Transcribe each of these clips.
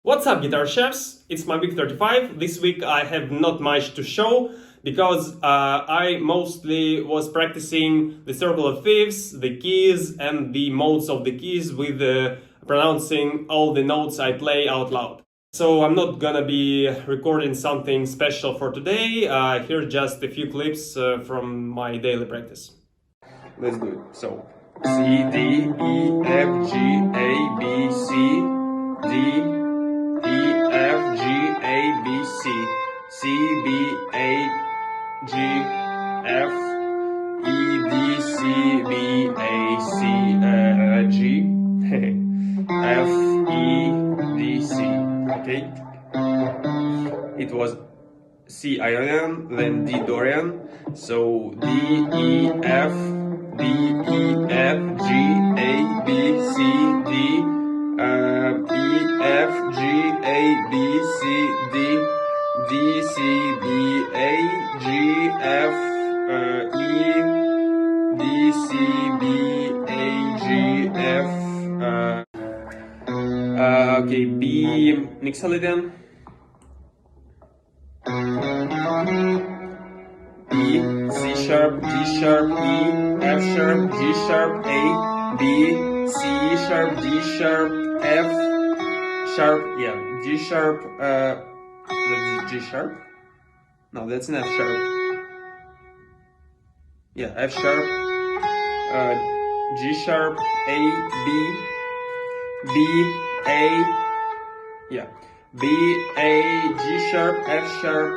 What's up, guitar chefs? It's my week 35. This week I have not much to show because I mostly was practicing the circle of fifths, the keys, and the modes of the keys with pronouncing all the notes I play out loud. So I'm not gonna be recording something special for today. Here are just a few clips from my daily practice. Let's do it. So C, D, E, F, G, A, B, C, D, E, F, G, A, B, C, C, B, A, G, F, E, D, C, B, A, C, G, F, E, D, C. Okay? It was C Ionian, then D Dorian. So D, E, F, D, E, F, G, A, B, C, D, E, F, G, A, B, C, D, D, C, B, A, G, F, E, D, C, B, A, G, F, okay, B Mixolydian, E, C sharp, G sharp, E, F sharp, G sharp, A, B, C sharp, D sharp, F sharp, yeah, G sharp, that's G sharp? No, that's an F sharp. Yeah, F sharp, G sharp, A, B, B, A, yeah, B, A, G sharp, F sharp,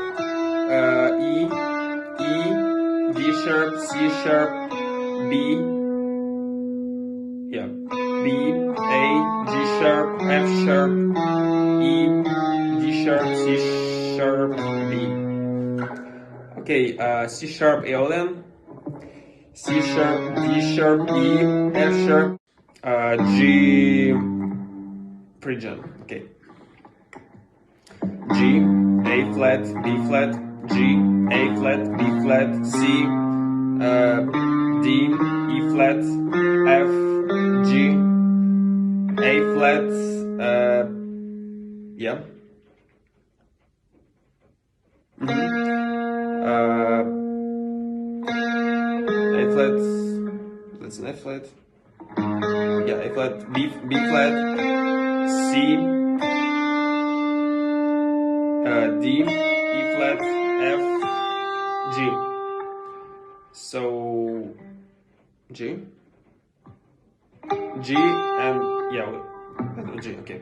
E, E, D sharp, C sharp, B, yeah, B, A, G sharp, F sharp, E, D sharp, C sharp, B. Okay, C sharp Aeolian, C sharp, D sharp, E, F sharp, G Phrygian. Okay. G, A flat, B flat, G, A flat, B flat, C, D, E flat, F, G, A flat, yeah. A flat, that's an F flat. Yeah, A flat, B flat, C, D, E flat, F, G. So G, G, and yeah, G. Okay.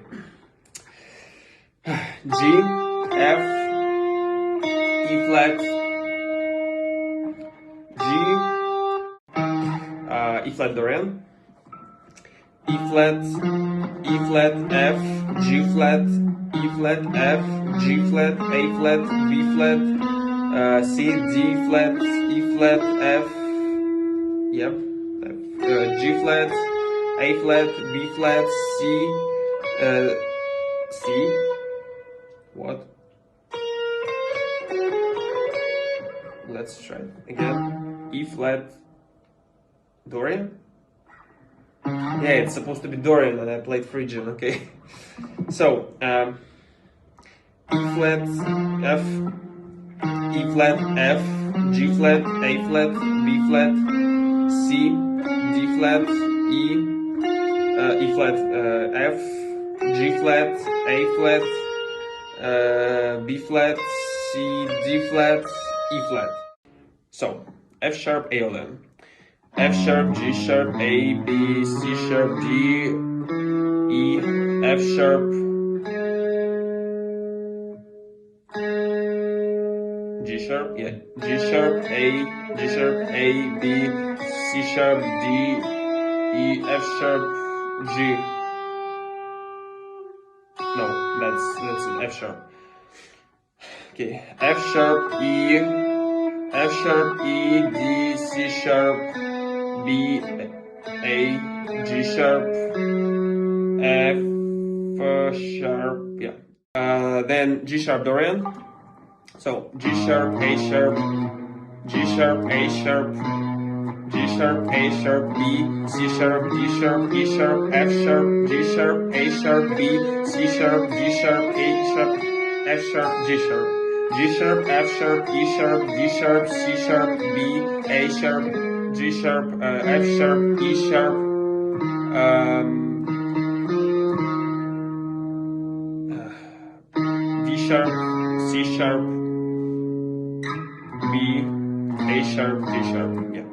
G, F, E flat, G, E flat Dorian, E flat, F, G flat, E flat, F, G flat, A flat, B flat, C, D flat, E flat, F, yep, G flat, A flat, B flat, C, C, what? Let's try it again. E flat, Dorian? Yeah, it's supposed to be Dorian and I played Phrygian, okay. So, E flat, F, E flat, F, G flat, A flat, B flat, C, D flat, E flat, F, G flat, A flat, B flat, C, D flat, E flat. So, F sharp Aeolian, F sharp, G sharp, A, B, C sharp, D, E, F sharp, G sharp, yeah, G sharp, A, B, C sharp, D, E, F sharp, G. No, that's an F sharp. Okay, F sharp, E, D, C sharp, B, A, G sharp, F sharp, yeah. Then G sharp Dorian. So G sharp, A sharp, G sharp, A sharp, G sharp, A sharp, B, C sharp, D sharp, E sharp, F sharp, G sharp, A sharp, B, C sharp, G sharp, A sharp, F sharp, G sharp, G sharp, F sharp, E sharp, D sharp, C sharp, B, A sharp, G sharp, F sharp, E sharp, D sharp, C sharp, B, A sharp, G sharp. Yeah.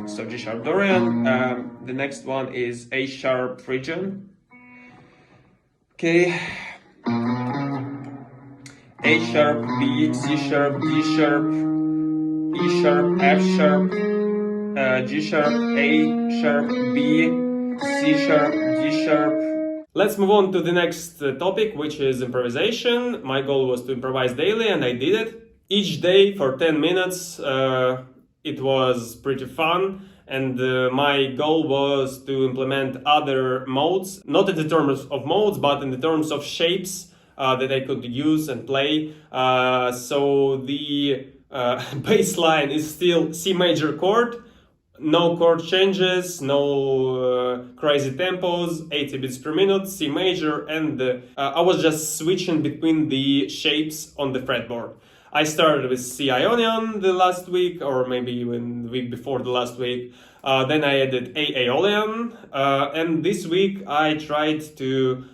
So G sharp Dorian. The next one is A sharp Phrygian. Okay. A sharp, B, C sharp, D sharp, E sharp, F sharp, G sharp, A sharp, B, C sharp, D sharp. Let's move on to the next topic, which is improvisation. My goal was to improvise daily, and I did it. Each day for 10 minutes. It was pretty fun, and my goal was to implement other modes, not in the terms of modes, but in the terms of shapes that I could use and play. So the baseline is still C major chord, no chord changes, no crazy tempos, 80 beats per minute, C major, and I was just switching between the shapes on the fretboard. I started with C Ionian the last week, or maybe even the week before the last week. Then I added A Aeolian, and this week I tried to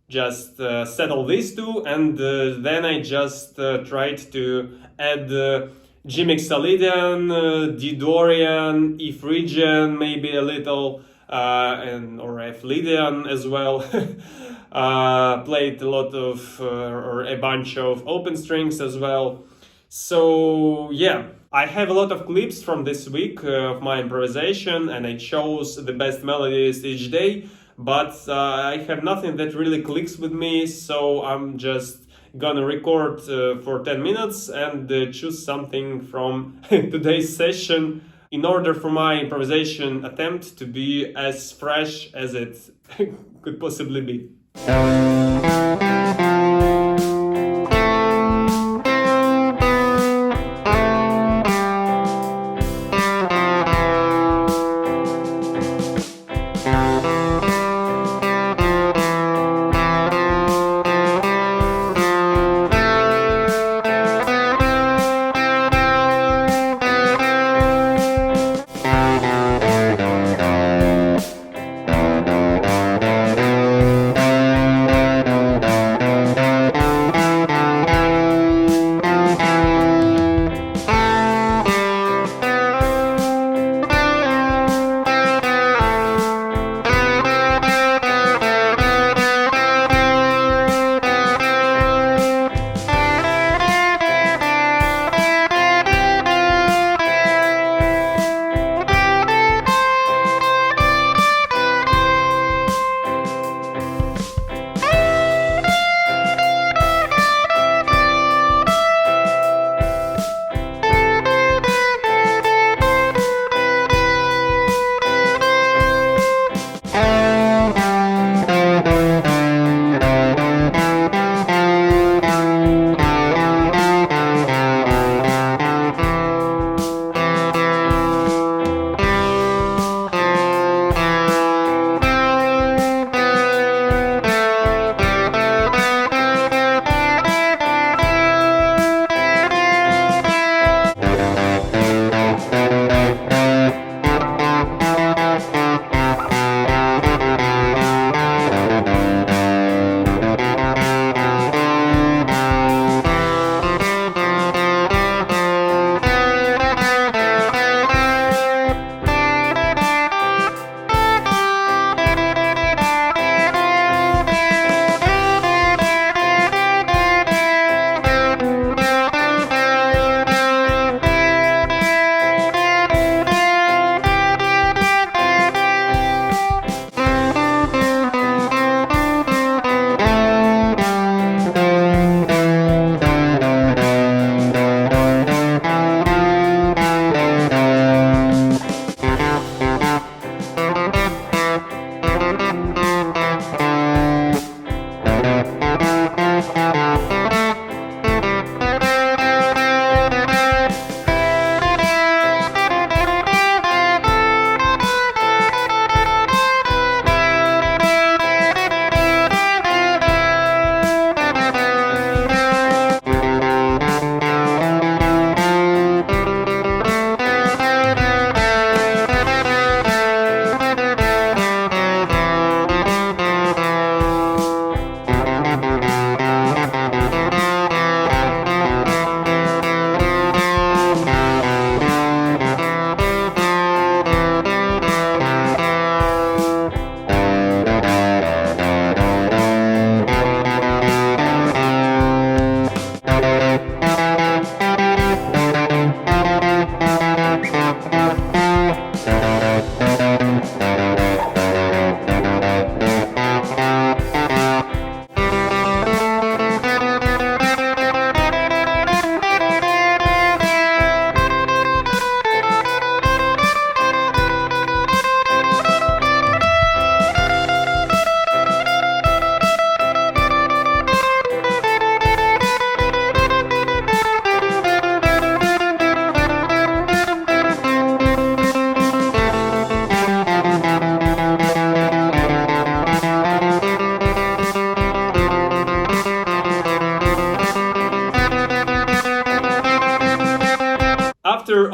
just settle these two, and then I just tried to add G Mixolydian, D Dorian, E Phrygian, maybe a little, and or F Lydian as well. Played a lot of or a bunch of open strings as well. So yeah, I have a lot of clips from this week of my improvisation, and I chose the best melodies each day, but I have nothing that really clicks with me, so I'm just gonna record for 10 minutes and choose something from today's session in order for my improvisation attempt to be as fresh as it could possibly be.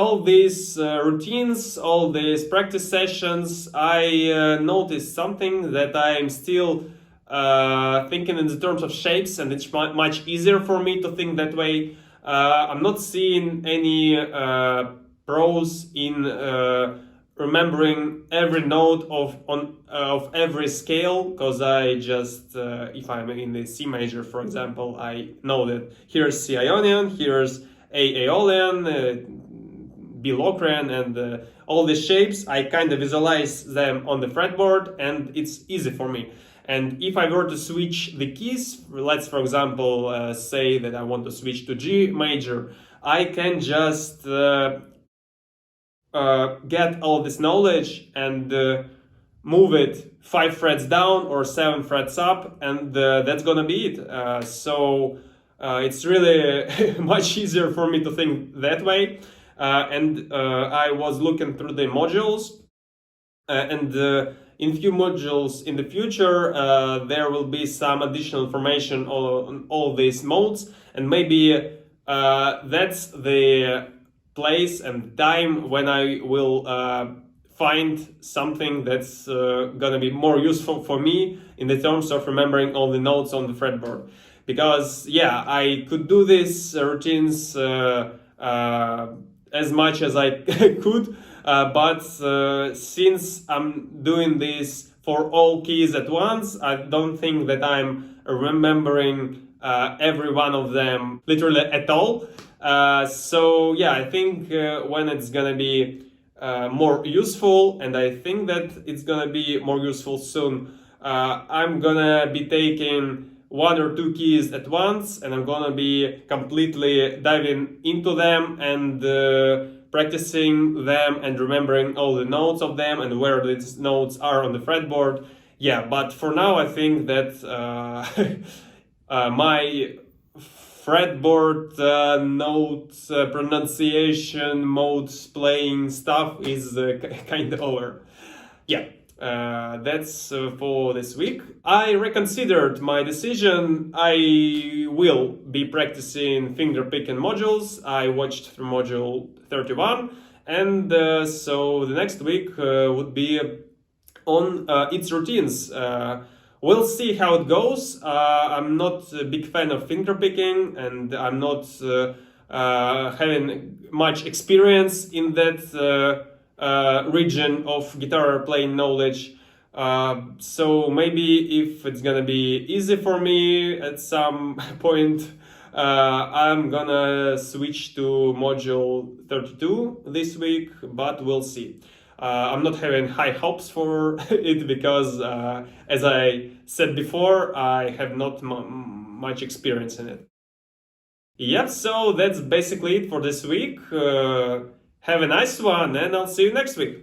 all these routines, all these practice sessions, I noticed something that I'm still thinking in the terms of shapes, and it's much easier for me to think that way. I'm not seeing any pros in remembering every note of every scale, because I just if I'm in the C major, for example, I know that here's C Ionian, here's A Aeolian, B Locrian, and all the shapes. I kind of visualize them on the fretboard, and it's easy for me. And if I were to switch the keys, let's for example say that I want to switch to G major, I can just get all this knowledge and move it 5 frets down or 7 frets up, and that's gonna be it. So it's really much easier for me to think that way. And I was looking through the modules, and in few modules in the future there will be some additional information on all these modes, and maybe that's the place and time when I will find something that's gonna be more useful for me in the terms of remembering all the notes on the fretboard. Because yeah, I could do these routines as much as I could, but since I'm doing this for all keys at once, I don't think that I'm remembering every one of them literally at all. So yeah, I think when it's gonna be more useful, and I think that it's gonna be more useful soon, I'm gonna be taking 1 or 2 keys at once, and I'm gonna be completely diving into them and practicing them and remembering all the notes of them and where these notes are on the fretboard. Yeah, but for now I think that my fretboard notes pronunciation modes playing stuff is kind of over. Yeah. That's for this week. I reconsidered my decision. I will be practicing fingerpicking modules. I watched through module 31, and so the next week would be on its routines. We'll see how it goes. I'm not a big fan of fingerpicking, and I'm not having much experience in that region of guitar playing knowledge. So maybe if it's gonna be easy for me at some point, I'm gonna switch to module 32 this week, but we'll see. I'm not having high hopes for it because, as I said before, I have not much experience in it. Yep, so that's basically it for this week. Have a nice one, and I'll see you next week.